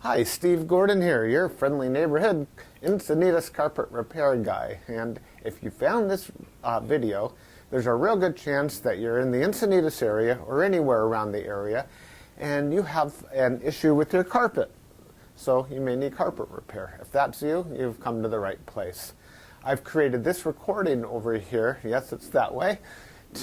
Hi, Steve Gordon here, your friendly neighborhood Encinitas carpet repair guy. And if you found this video, there's a real good chance that you're in the Encinitas area or anywhere around the area and you have an issue with your carpet. So you may need carpet repair. If that's you, you've come to the right place. I've created this recording over here, yes, it's that way,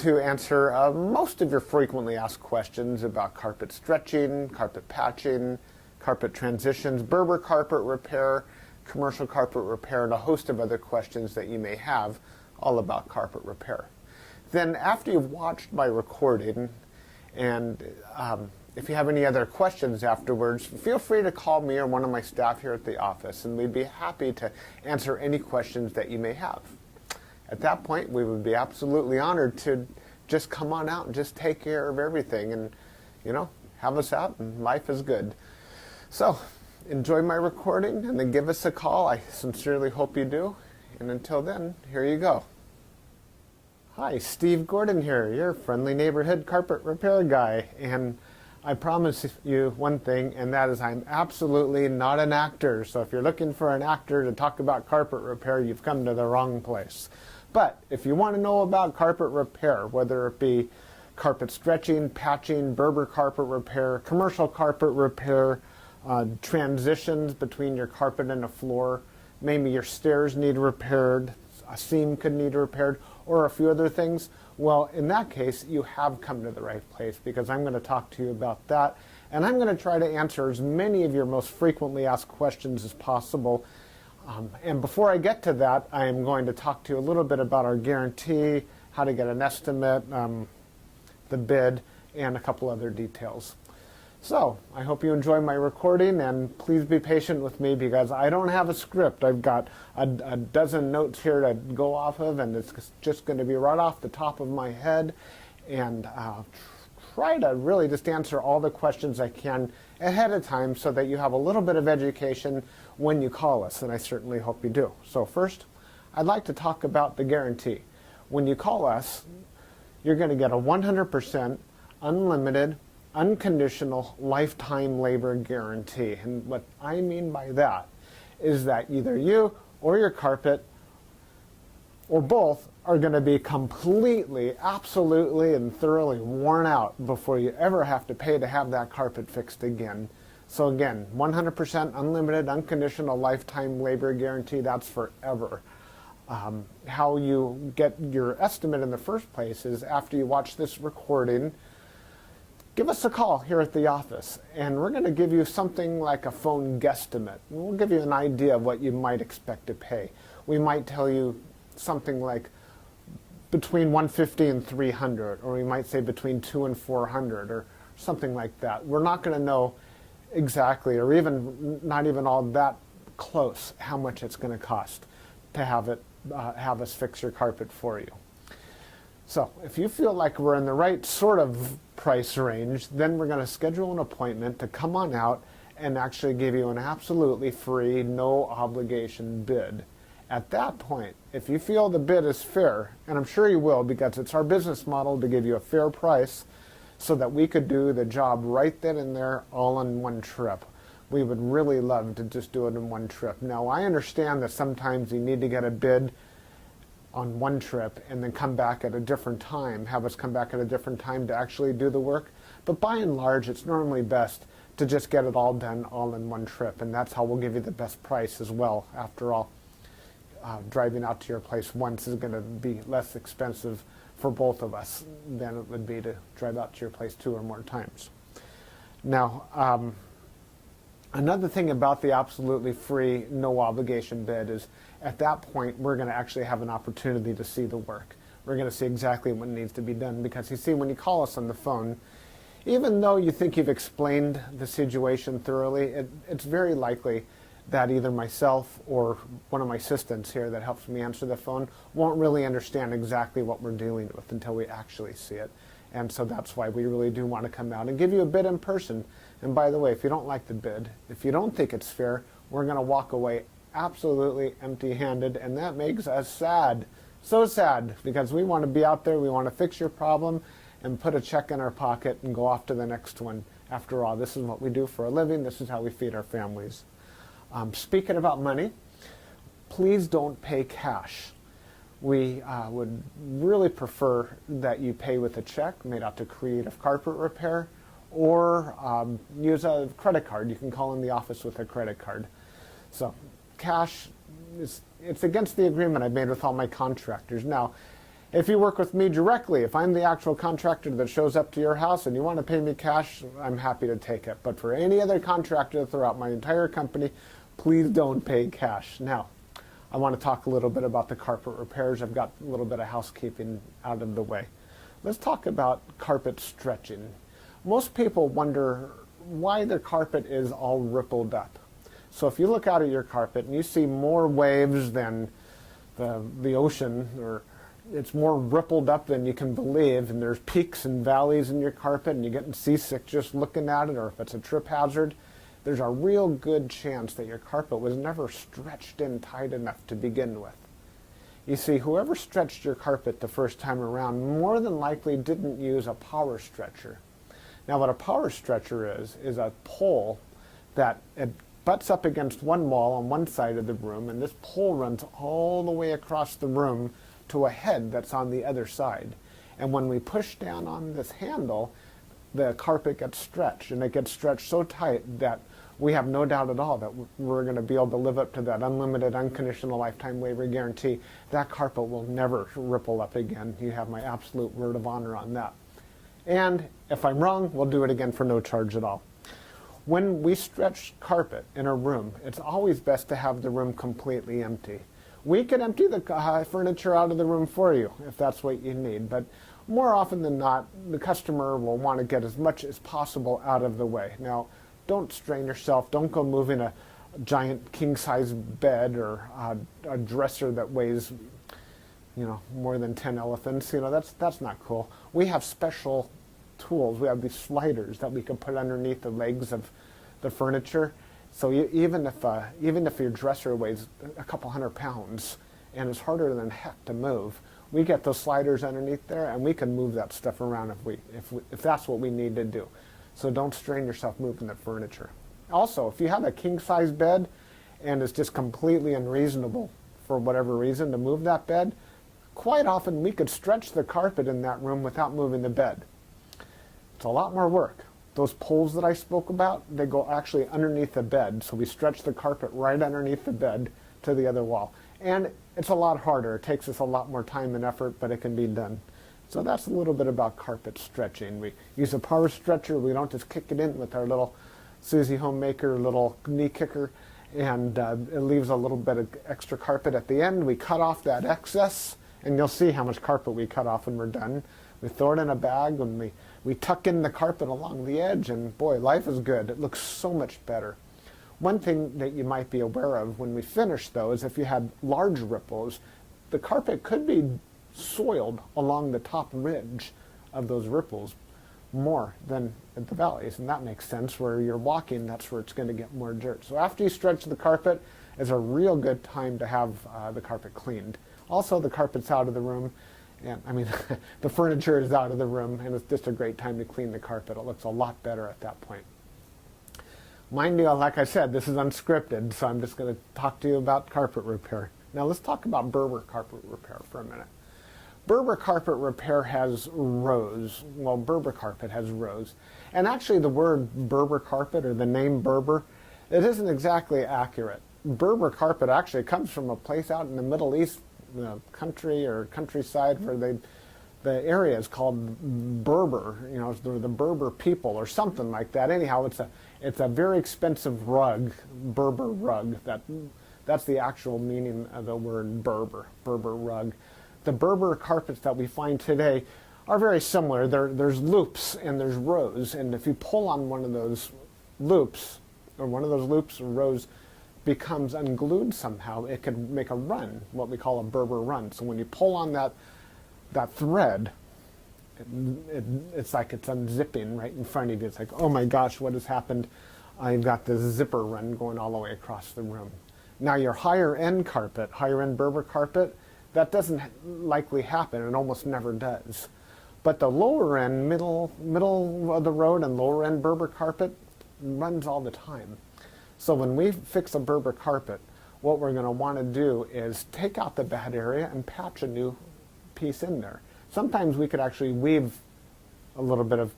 to answer most of your frequently asked questions about carpet stretching, carpet patching, carpet transitions, Berber carpet repair, commercial carpet repair, and a host of other questions that you may have all about carpet repair. Then after you've watched my recording, and if you have any other questions afterwards, feel free to call me or one of my staff here at the office, and we'd be happy to answer any questions that you may have. At that point, we would be absolutely honored to just come on out and just take care of everything and, you know, have us out, and life is good. So, enjoy my recording and then give us a call. I sincerely hope you do. And until then, here you go. Hi, Steve Gordon here, your friendly neighborhood carpet repair guy. And I promise you one thing, and that is I'm absolutely not an actor. So if you're looking for an actor to talk about carpet repair, you've come to the wrong place. But if you want to know about carpet repair, whether it be carpet stretching, patching, Berber carpet repair, commercial carpet repair, transitions between your carpet and a floor, maybe your stairs need repaired, a seam could need repaired, or a few other things, well, in that case, you have come to the right place, because I'm going to talk to you about that, and I'm going to try to answer as many of your most frequently asked questions as possible. And before I get to that, I am going to talk to you a little bit about our guarantee, how to get an estimate, the bid, and a couple other details. So, I hope you enjoy my recording, and please be patient with me because I don't have a script. I've got a dozen notes here to go off of, and it's just going to be right off the top of my head, and try to really just answer all the questions I can ahead of time so that you have a little bit of education when you call us, and I certainly hope you do. So first, I'd like to talk about the guarantee. When you call us, you're going to get a 100% unlimited unconditional lifetime labor guarantee. And what I mean by that is that either you or your carpet or both are going to be completely, absolutely, and thoroughly worn out before you ever have to pay to have that carpet fixed again. So again, 100% unlimited unconditional lifetime labor guarantee, that's forever. How you get your estimate in the first place is after you watch this recording, give us a call here at the office, and we're going to give you something like a phone guesstimate. We'll give you an idea of what you might expect to pay. We might tell you something like between $150 and $300, or we might say between $200 and $400, or something like that. We're not going to know exactly, or even not even all that close, how much it's going to cost to have us fix your carpet for you. So if you feel like we're in the right sort of price range, then we're going to schedule an appointment to come on out and actually give you an absolutely free, no obligation bid. At that point, if you feel the bid is fair, and I'm sure you will because it's our business model to give you a fair price so that we could do the job right then and there all in one trip. We would really love to just do it in one trip. Now, I understand that sometimes you need to get a bid on one trip and then come back at a different time, have us come back at a different time to actually do the work. But by and large, it's normally best to just get it all done all in one trip, and that's how we'll give you the best price as well. After all, driving out to your place once is going to be less expensive for both of us than it would be to drive out to your place 2 or more times. Now, another thing about the absolutely free, no obligation bid is at that point we're going to actually have an opportunity to see the work. We're going to see exactly what needs to be done, because you see, when you call us on the phone, even though you think you've explained the situation thoroughly, it's very likely that either myself or one of my assistants here that helps me answer the phone won't really understand exactly what we're dealing with until we actually see it. And so that's why we really do want to come out and give you a bid in person. And by the way, if you don't like the bid, if you don't think it's fair, we're going to walk away absolutely empty-handed, and that makes us sad. So sad, because we want to be out there, we want to fix your problem, and put a check in our pocket and go off to the next one After all, this is what we do for a living. This is how we feed our families. Speaking about money, please don't pay cash. We would really prefer that you pay with a check made out to Creative Carpet Repair, or use a credit card. You can call in the office with a credit card. So cash, it's against the agreement I made with all my contractors. Now, if you work with me directly, if I'm the actual contractor that shows up to your house and you want to pay me cash, I'm happy to take it. But for any other contractor throughout my entire company, please don't pay cash. Now, I want to talk a little bit about the carpet repairs. I've got a little bit of housekeeping out of the way. Let's talk about carpet stretching. Most people wonder why the carpet is all rippled up. So if you look out at your carpet and you see more waves than the ocean, or it's more rippled up than you can believe, and there's peaks and valleys in your carpet and you're getting seasick just looking at it, or if it's a trip hazard, there's a real good chance that your carpet was never stretched in tight enough to begin with. You see, whoever stretched your carpet the first time around more than likely didn't use a power stretcher. Now, what a power stretcher is a pole that it butts up against one wall on one side of the room, and this pole runs all the way across the room to a head that's on the other side. And when we push down on this handle, the carpet gets stretched, and it gets stretched so tight that we have no doubt at all that we're going to be able to live up to that unlimited, unconditional lifetime waiver guarantee. That carpet will never ripple up again. You have my absolute word of honor on that. And if I'm wrong, we'll do it again for no charge at all. When we stretch carpet in a room, it's always best to have the room completely empty. We can empty the furniture out of the room for you if that's what you need, but more often than not, the customer will want to get as much as possible out of the way. Now, don't strain yourself. Don't go moving a giant king-size bed or a dresser that weighs, more than 10 elephants. That's not cool. We have special tools. We have these sliders that we can put underneath the legs of the furniture. So even if your dresser weighs a couple hundred pounds and it's harder than heck to move, we get those sliders underneath there, and we can move that stuff around if that's what we need to do. So don't strain yourself moving the furniture. Also, if you have a king-size bed and it's just completely unreasonable for whatever reason to move that bed, quite often we could stretch the carpet in that room without moving the bed. It's a lot more work. Those poles that I spoke about, they go actually underneath the bed, so we stretch the carpet right underneath the bed to the other wall. And it's a lot harder. It takes us a lot more time and effort, but it can be done. So that's a little bit about carpet stretching. We use a power stretcher. We don't just kick it in with our little Susie Homemaker little knee kicker, and it leaves a little bit of extra carpet at the end. We cut off that excess, and you'll see how much carpet we cut off when we're done. We throw it in a bag, and we tuck in the carpet along the edge, and boy, life is good. It looks so much better. One thing that you might be aware of when we finish, though, is if you had large ripples, the carpet could be soiled along the top ridge of those ripples more than at the valleys, and that makes sense. Where you're walking, that's where it's going to get more dirt. So after you stretch the carpet is a real good time to have the carpet cleaned. Also, the carpet's out of the room, and the furniture is out of the room, and it's just a great time to clean the carpet. It looks a lot better at that point. Mind you, like I said, this is unscripted, so I'm just going to talk to you about carpet repair. Now let's talk about Berber carpet repair for a minute. Berber carpet repair has rows. Well, Berber carpet has rows. And actually the word Berber carpet, or the name Berber, it isn't exactly accurate. Berber carpet actually comes from a place out in the Middle East, country or countryside, where the area is called Berber. The Berber people or something like that. Anyhow, it's a very expensive rug, Berber rug. That's the actual meaning of the word Berber rug. The Berber carpets that we find today are very similar. There's loops and there's rows, and if you pull on one of those loops, or rows becomes unglued somehow, it could make a run, what we call a Berber run. So when you pull on that thread, it's like it's unzipping right in front of you. It's like, oh my gosh, what has happened? I've got this zipper run going all the way across the room. Now your higher end Berber carpet, that doesn't likely happen. It almost never does. But the lower end, middle of the road and lower end Berber carpet runs all the time. So when we fix a Berber carpet, what we're going to want to do is take out the bad area and patch a new piece in there. Sometimes we could actually weave a little bit of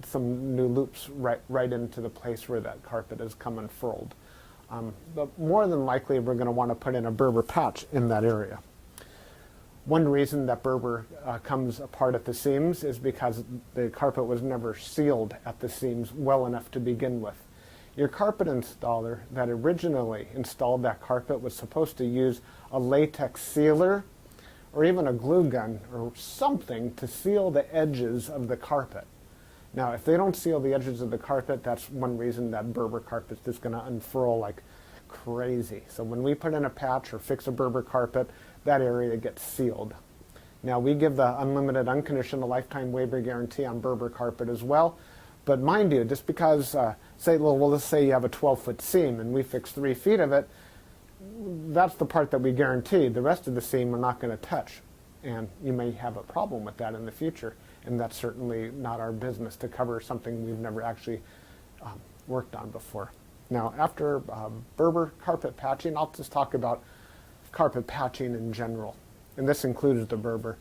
some new loops right into the place where that carpet is come unfurled. But more than likely, we're going to want to put in a Berber patch in that area. One reason that Berber comes apart at the seams is because the carpet was never sealed at the seams well enough to begin with. Your carpet installer that originally installed that carpet was supposed to use a latex sealer or even a glue gun or something to seal the edges of the carpet. Now, if they don't seal the edges of the carpet, that's one reason that Berber carpet is going to unfurl like crazy. So when we put in a patch or fix a Berber carpet, that area gets sealed. Now, we give the unlimited, unconditional lifetime waiver guarantee on Berber carpet as well. But mind you, just because, let's say you have a 12-foot seam and we fix 3 feet of it, that's the part that we guarantee. The rest of the seam we're not going to touch. And you may have a problem with that in the future. And that's certainly not our business to cover something we've never actually worked on before. Now, after Berber carpet patching, I'll just talk about carpet patching in general. And this includes the Berber.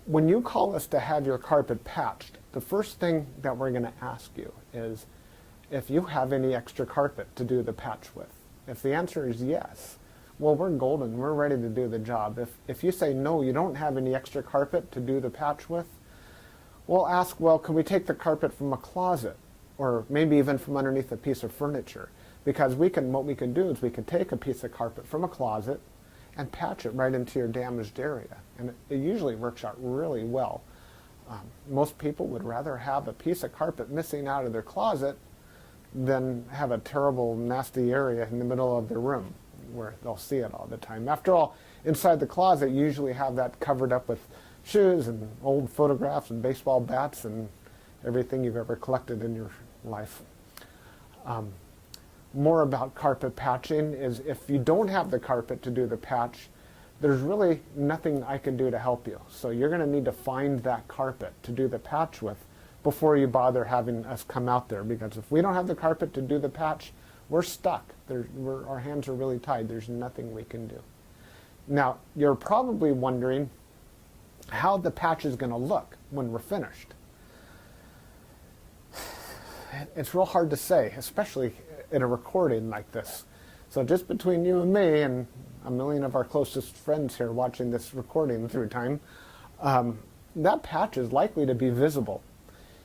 When you call us to have your carpet patched, the first thing that we're going to ask you is if you have any extra carpet to do the patch with. If the answer is yes, well, we're golden. We're ready to do the job. If you say no, you don't have any extra carpet to do the patch with, we'll ask, well, can we take the carpet from a closet or maybe even from underneath a piece of furniture? Because what we can do is we can take a piece of carpet from a closet and patch it right into your damaged area. And it usually works out really well. Most people would rather have a piece of carpet missing out of their closet than have a terrible, nasty area in the middle of their room where they'll see it all the time. After all, inside the closet, you usually have that covered up with shoes and old photographs and baseball bats and everything you've ever collected in your life. More about carpet patching is if you don't have the carpet to do the patch, there's really nothing I can do to help you. So you're going to need to find that carpet to do the patch with before you bother having us come out there. Because if we don't have the carpet to do the patch, we're stuck. Our hands are really tied. There's nothing we can do. Now, you're probably wondering how the patch is going to look when we're finished. It's real hard to say, especially in a recording like this. So just between you and me and a million of our closest friends here watching this recording through time, that patch is likely to be visible.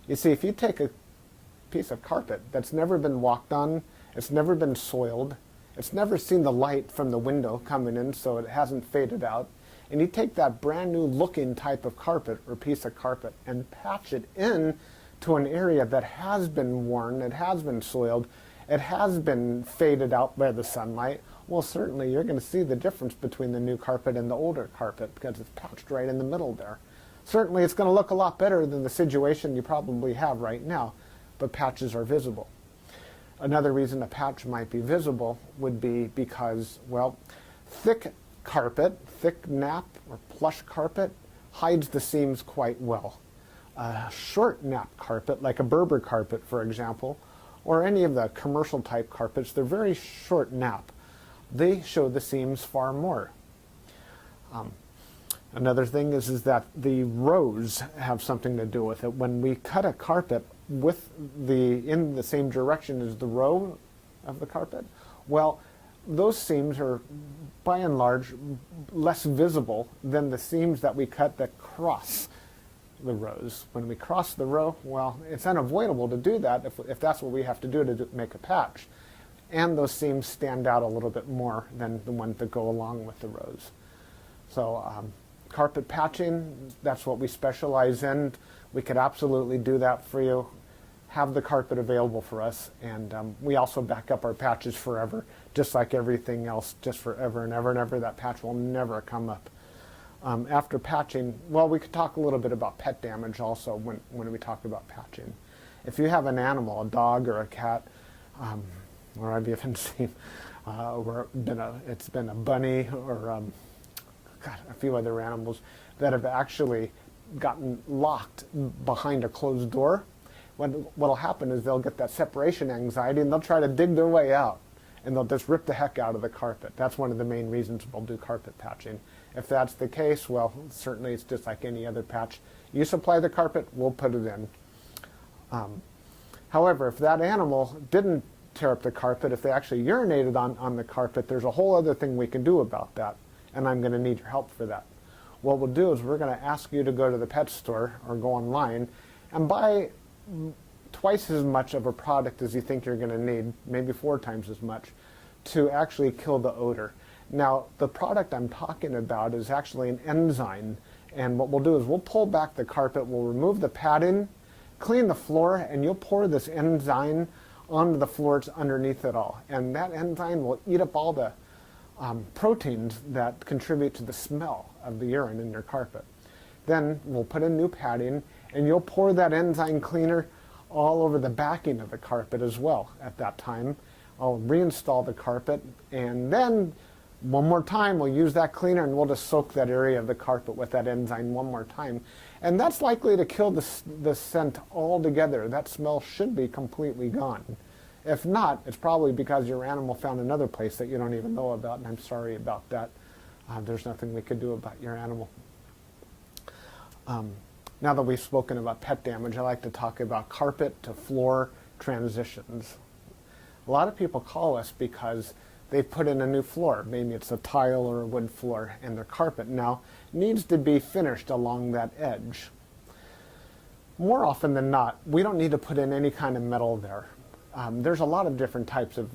You see, if you take a piece of carpet that's never been walked on, it's never been soiled, it's never seen the light from the window coming in so it hasn't faded out, and you take that brand new looking type of carpet or piece of carpet and patch it in to an area that has been worn, it has been soiled, it has been faded out by the sunlight, well, certainly you're going to see the difference between the new carpet and the older carpet because it's patched right in the middle there. Certainly it's going to look a lot better than the situation you probably have right now, but patches are visible. Another reason a patch might be visible would be because, well, thick carpet, thick nap or plush carpet hides the seams quite well. A short nap carpet, like a Berber carpet, for example, or any of the commercial type carpets, they're very short nap. They show the seams far more. Another thing is that the rows have something to do with it. When we cut a carpet in the same direction as the row of the carpet, well, those seams are by and large less visible than the seams that we cut that cross the rows. When we cross the row, well, it's unavoidable to do that if that's what we have to do to make a patch. And those seams stand out a little bit more than the ones that go along with the rows. So carpet patching, that's what we specialize in. We could absolutely do that for you. Have the carpet available for us, and we also back up our patches forever, just like everything else, just forever and ever and ever. That patch will never come up. After patching, well, we could talk a little bit about pet damage also when we talk about patching. If you have an animal, a dog or a cat, or I've even seen it's been a bunny or a few other animals that have actually gotten locked behind a closed door, what'll happen is they'll get that separation anxiety and they'll try to dig their way out and they'll just rip the heck out of the carpet. That's one of the main reasons we'll do carpet patching. If that's the case, well, certainly it's just like any other patch. You supply the carpet, we'll put it in. However, if that animal didn't tear up the carpet, if they actually urinated on the carpet, there's a whole other thing we can do about that, and I'm going to need your help for that. What we'll do is we're going to ask you to go to the pet store or go online and buy twice as much of a product as you think you're going to need, maybe 4 times as much, to actually kill the odor. Now, the product I'm talking about is actually an enzyme, and what we'll do is we'll pull back the carpet, we'll remove the padding, clean the floor, and you'll pour this enzyme onto the floors underneath it all. And that enzyme will eat up all the proteins that contribute to the smell of the urine in your carpet. Then we'll put in new padding, and you'll pour that enzyme cleaner all over the backing of the carpet as well at that time. I'll reinstall the carpet, and then one more time we'll use that cleaner and we'll just soak that area of the carpet with that enzyme one more time. And that's likely to kill the scent altogether. That smell should be completely gone. If not, it's probably because your animal found another place that you don't even know about, and I'm sorry about that. There's nothing we could do about your animal. Now that we've spoken about pet damage, I like to talk about carpet to floor transitions. A lot of people call us because they've put in a new floor. Maybe it's a tile or a wood floor, and their carpet now needs to be finished along that edge. More often than not, we don't need to put in any kind of metal there. There's a lot of different types of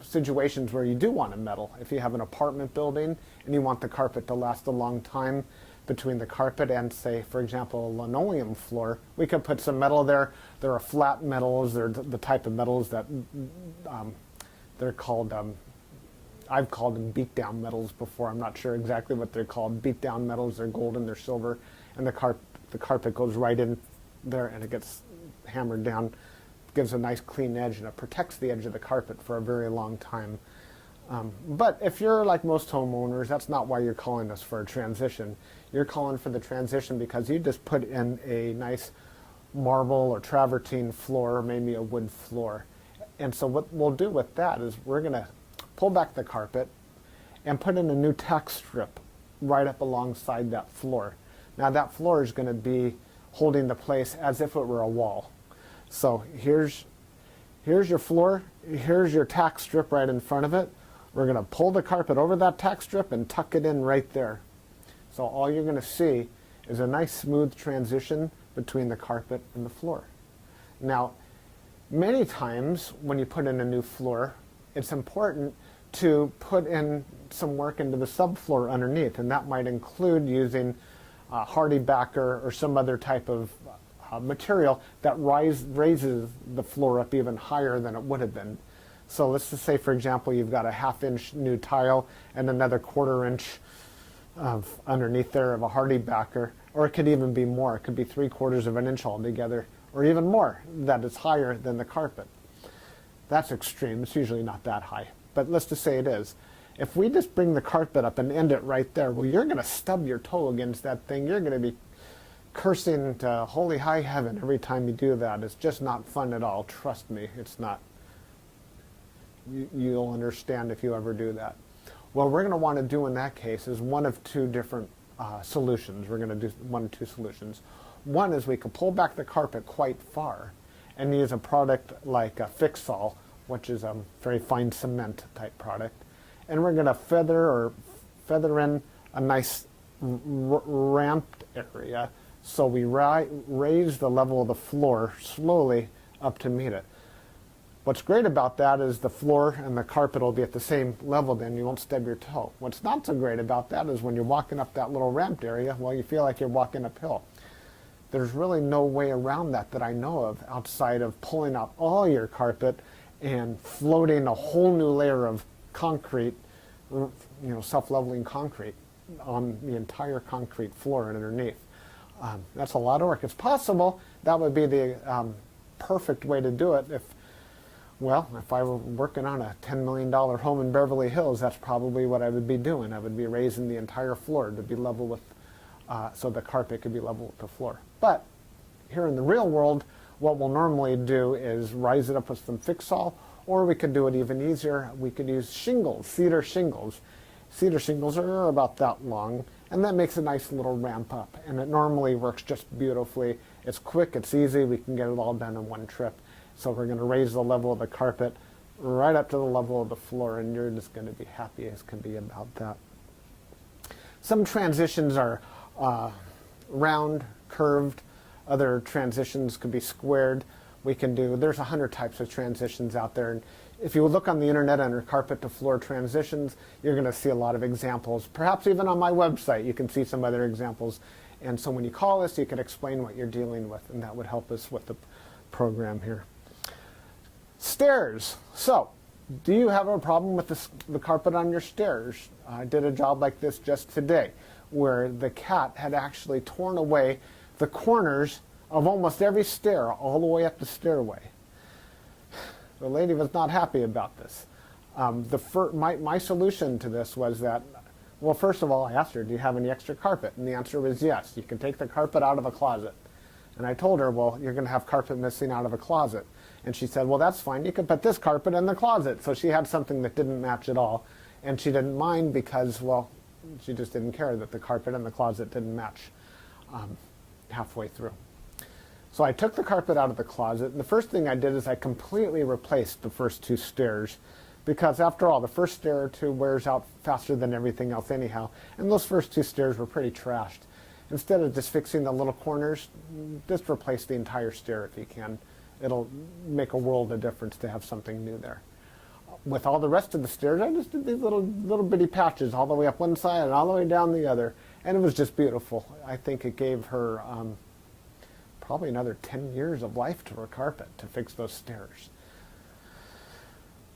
situations where you do want a metal. If you have an apartment building and you want the carpet to last a long time, between the carpet and, say, for example, a linoleum floor, we could put some metal there. There are flat metals. They're the type of metals that they're called, I've called them beat-down metals before. I'm not sure exactly what they're called. Beat-down metals, they're golden, they're silver, and the carpet goes right in there and it gets hammered down, gives a nice clean edge, and it protects the edge of the carpet for a very long time. But if you're like most homeowners, that's not why you're calling us for a transition. You're calling for the transition because you just put in a nice marble or travertine floor, or maybe a wood floor. And so what we'll do with that is we're going to pull back the carpet and put in a new tack strip right up alongside that floor. Now that floor is going to be holding the place as if it were a wall. So here's your floor, here's your tack strip right in front of it. We're going to pull the carpet over that tack strip and tuck it in right there. So all you're going to see is a nice smooth transition between the carpet and the floor. Now, many times when you put in a new floor, it's important to put in some work into the subfloor underneath, and that might include using hardy backer or some other type of material that raises the floor up even higher than it would have been. So let's just say, for example, you've got a 1/2 inch new tile and another 1/4 inch of underneath there of a hardy backer, or it could even be more. It could be 3/4 of an inch altogether, or even more, that is higher than the carpet. That's extreme. It's usually not that high, but let's just say it is. If we just bring the carpet up and end it right there, well, you're going to stub your toe against that thing. You're going to be cursing to holy high heaven every time you do that. It's just not fun at all. Trust me, it's not. You'll understand if you ever do that. What we're going to want to do in that case is one of 2 different solutions. We're going to do 1 of 2 solutions. One is we can pull back the carpet quite far and use a product like a Fix-All, which is a very fine cement type product. And we're going to feather in a nice ramped area so we raise the level of the floor slowly up to meet it. What's great about that is the floor and the carpet will be at the same level, then you won't stub your toe. What's not so great about that is when you're walking up that little ramped area, well, you feel like you're walking uphill. There's really no way around that I know of outside of pulling out all your carpet and floating a whole new layer of concrete, self-leveling concrete on the entire concrete floor and underneath. That's a lot of work. It's possible that would be the perfect way to do it if I were working on a $10 million home in Beverly Hills, that's probably what I would be doing. I would be raising the entire floor to be level with so the carpet could be level with the floor. But here in the real world, what we'll normally do is rise it up with some fixall, or we could do it even easier. We could use shingles, cedar shingles. Cedar shingles are about that long, and that makes a nice little ramp up, and it normally works just beautifully. It's quick, it's easy, we can get it all done in one trip. So we're going to raise the level of the carpet right up to the level of the floor, and you're just going to be happy as can be about that. Some transitions are round, curved. Other transitions could be squared. There's 100 types of transitions out there. And if you look on the internet under carpet to floor transitions, you're going to see a lot of examples. Perhaps even on my website, you can see some other examples. And so when you call us, you can explain what you're dealing with, and that would help us with the program here. Stairs. So, do you have a problem with the carpet on your stairs? I did a job like this just today, where the cat had actually torn away the corners of almost every stair all the way up the stairway. The lady was not happy about this. My solution to this was that, well, first of all, I asked her, do you have any extra carpet? And the answer was yes. You can take the carpet out of a closet. And I told her, well, you're going to have carpet missing out of a closet. And she said, well, that's fine. You can put this carpet in the closet. So she had something that didn't match at all. And she didn't mind because, well, she just didn't care that the carpet in the closet didn't match halfway through. So I took the carpet out of the closet, and the first thing I did is I completely replaced the first two stairs, because after all, the first stair or two wears out faster than everything else anyhow, and those first two stairs were pretty trashed. Instead of just fixing the little corners, just replace the entire stair if you can. It'll make a world of difference to have something new there. With all the rest of the stairs, I just did these little bitty patches all the way up one side and all the way down the other, and it was just beautiful. I think it gave her probably another 10 years of life to her carpet to fix those stairs.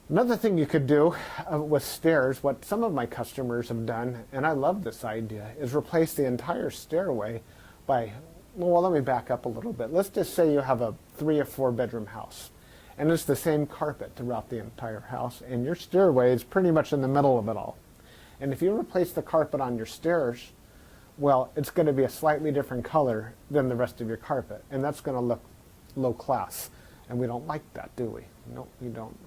Another thing you could do with stairs, what some of my customers have done, and I love this idea, is replace the entire stairway by, well, let me back up a little bit. Let's just say you have a 3 or 4 bedroom house, and it's the same carpet throughout the entire house, and your stairway is pretty much in the middle of it all. And if you replace the carpet on your stairs, well, it's going to be a slightly different color than the rest of your carpet, and that's going to look low class, and we don't like that, do we? No, we don't.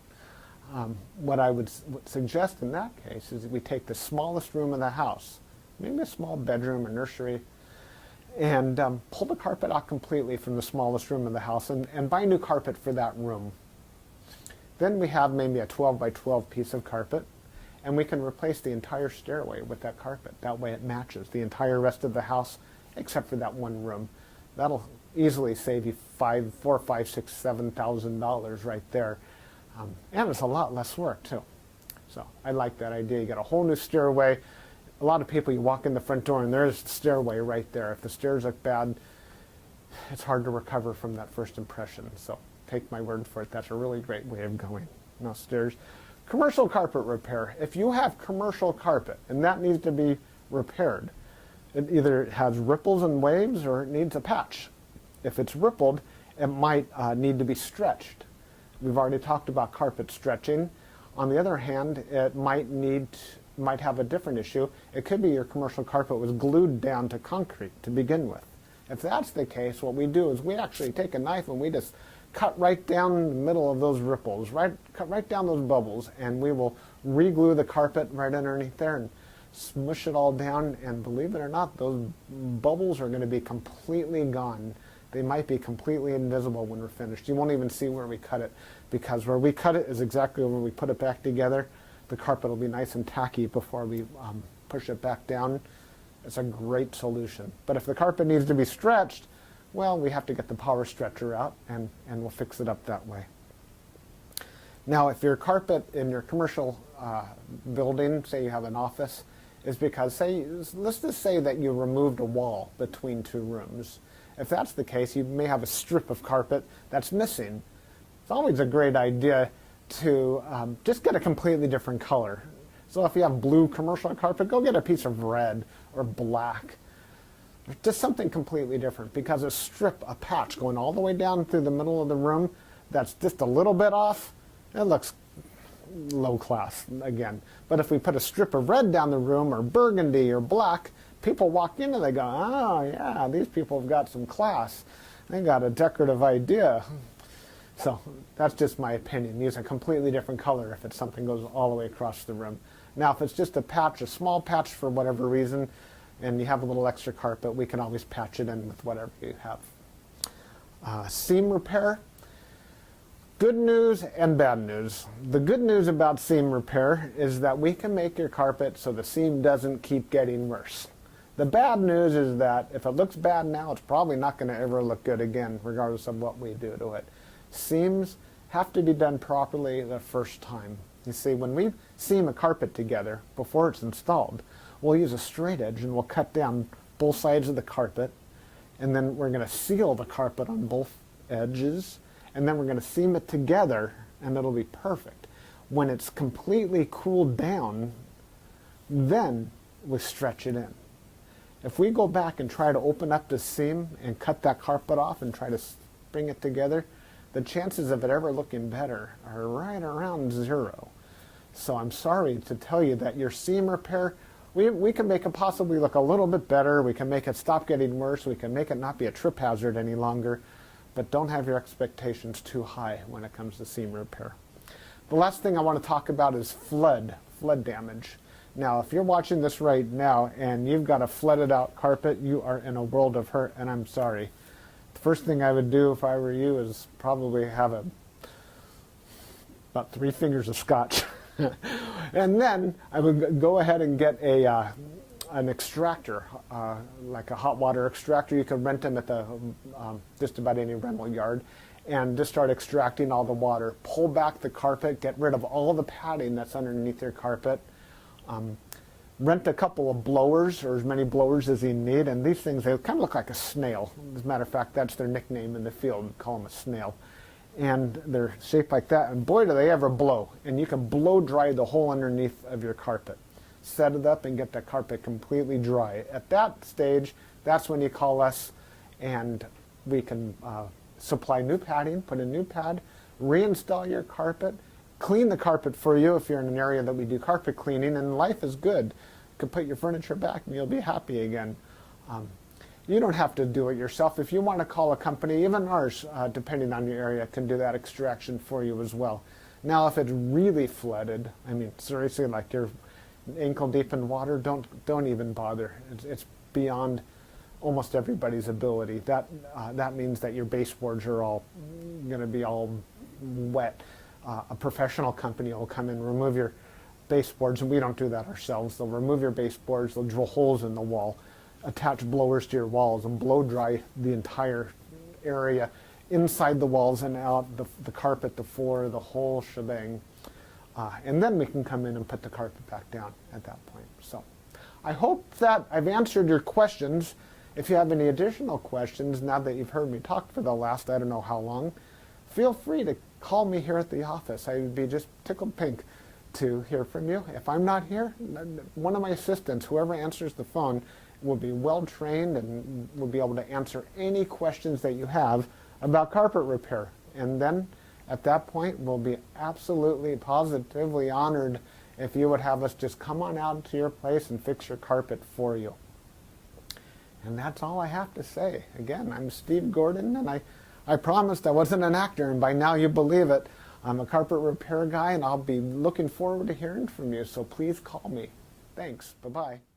What I would suggest in that case is that we take the smallest room in the house, maybe a small bedroom or nursery, and pull the carpet out completely from the smallest room in the house and buy new carpet for that room. Then we have maybe a 12 by 12 piece of carpet, and we can replace the entire stairway with that carpet. That way it matches the entire rest of the house except for that one room. That'll easily save you $4,000, $5,000, $6,000, $7,000 right there. And it's a lot less work too. So I like that idea. You got a whole new stairway. A lot of people, you walk in the front door and there's the stairway right there. If the stairs look bad, it's hard to recover from that first impression. So take my word for it. That's a really great way of going. No stairs. Commercial carpet repair. If you have commercial carpet and that needs to be repaired, it either has ripples and waves or it needs a patch. If it's rippled, it might need to be stretched. We've already talked about carpet stretching. On the other hand, it might have a different issue. It could be your commercial carpet was glued down to concrete to begin with. If that's the case, what we do is we actually take a knife and we just cut right down the middle of those ripples, cut right down those bubbles, and we will re-glue the carpet right underneath there and smush it all down, and believe it or not, those bubbles are going to be completely gone. They might be completely invisible when we're finished. You won't even see where we cut it, because where we cut it is exactly where we put it back together. The carpet will be nice and tacky before we push it back down. It's a great solution. But if the carpet needs to be stretched, well, we have to get the power stretcher out, and we'll fix it up that way. Now, if your carpet in your commercial building, say you have an office, is because, let's just say that you removed a wall between two rooms. If that's the case, you may have a strip of carpet that's missing. It's always a great idea to just get a completely different color. So if you have blue commercial carpet, go get a piece of red or black. Just something completely different, because a patch going all the way down through the middle of the room that's just a little bit off, it looks low class again. But if we put a strip of red down the room, or burgundy or black, people walk in and they go, oh yeah, these people have got some class. They got a decorative idea. So that's just my opinion. Use a completely different color if it's something goes all the way across the room. Now if it's just a patch, a small patch for whatever reason, and you have a little extra carpet, we can always patch it in with whatever you have. Seam repair. Good news and bad news. The good news about seam repair is that we can make your carpet so the seam doesn't keep getting worse. The bad news is that if it looks bad now, it's probably not going to ever look good again, regardless of what we do to it. Seams have to be done properly the first time. You see, when we seam a carpet together before it's installed, we'll use a straight edge and we'll cut down both sides of the carpet, and then we're going to seal the carpet on both edges, and then we're going to seam it together, and it'll be perfect. When it's completely cooled down, then we stretch it in. If we go back and try to open up the seam and cut that carpet off and try to bring it together, the chances of it ever looking better are right around 0. So I'm sorry to tell you that your seam repair, we can make it possibly look a little bit better. We can make it stop getting worse. We can make it not be a trip hazard any longer. But don't have your expectations too high when it comes to seam repair. The last thing I want to talk about is flood damage. Now, if you're watching this right now and you've got a flooded out carpet, you are in a world of hurt, and I'm sorry. The first thing I would do if I were you is probably have about 3 fingers of scotch. And then I would go ahead and get an extractor, like a hot water extractor. You can rent them at the just about any rental yard, and just start extracting all the water. Pull back the carpet, get rid of all the padding that's underneath your carpet. Rent a couple of blowers, or as many blowers as you need, and these things, they kind of look like a snail. As a matter of fact, that's their nickname in the field. We call them a snail. And they're shaped like that, and boy do they ever blow. And you can blow dry the whole underneath of your carpet. Set it up and get the carpet completely dry. At that stage, that's when you call us, and we can supply new padding, put a new pad, reinstall your carpet, clean the carpet for you if you're in an area that we do carpet cleaning, and life is good. You can put your furniture back and you'll be happy again. You don't have to do it yourself. If you want to call a company, even ours, depending on your area, can do that extraction for you as well. Now, if it's really flooded, I mean, seriously, like you're ankle deep in water, don't even bother. It's beyond almost everybody's ability. That means that your baseboards are all going to be all wet. A professional company will come and remove your baseboards, and we don't do that ourselves. They'll remove your baseboards, they'll drill holes in the wall, attach blowers to your walls, and blow dry the entire area, inside the walls and out, the carpet, the floor, the whole shebang. And then we can come in and put the carpet back down at that point. So I hope that I've answered your questions. If you have any additional questions, now that you've heard me talk for the last I don't know how long, feel free to call me here at the office. I would be just tickled pink to hear from you. If I'm not here, one of my assistants, whoever answers the phone, will be well trained and will be able to answer any questions that you have about carpet repair. And then at that point, we'll be absolutely positively honored if you would have us just come on out to your place and fix your carpet for you. And that's all I have to say. Again, I'm Steve Gordon, and I promised I wasn't an actor, and by now you believe it. I'm a carpet repair guy, and I'll be looking forward to hearing from you, so please call me. Thanks. Bye-bye.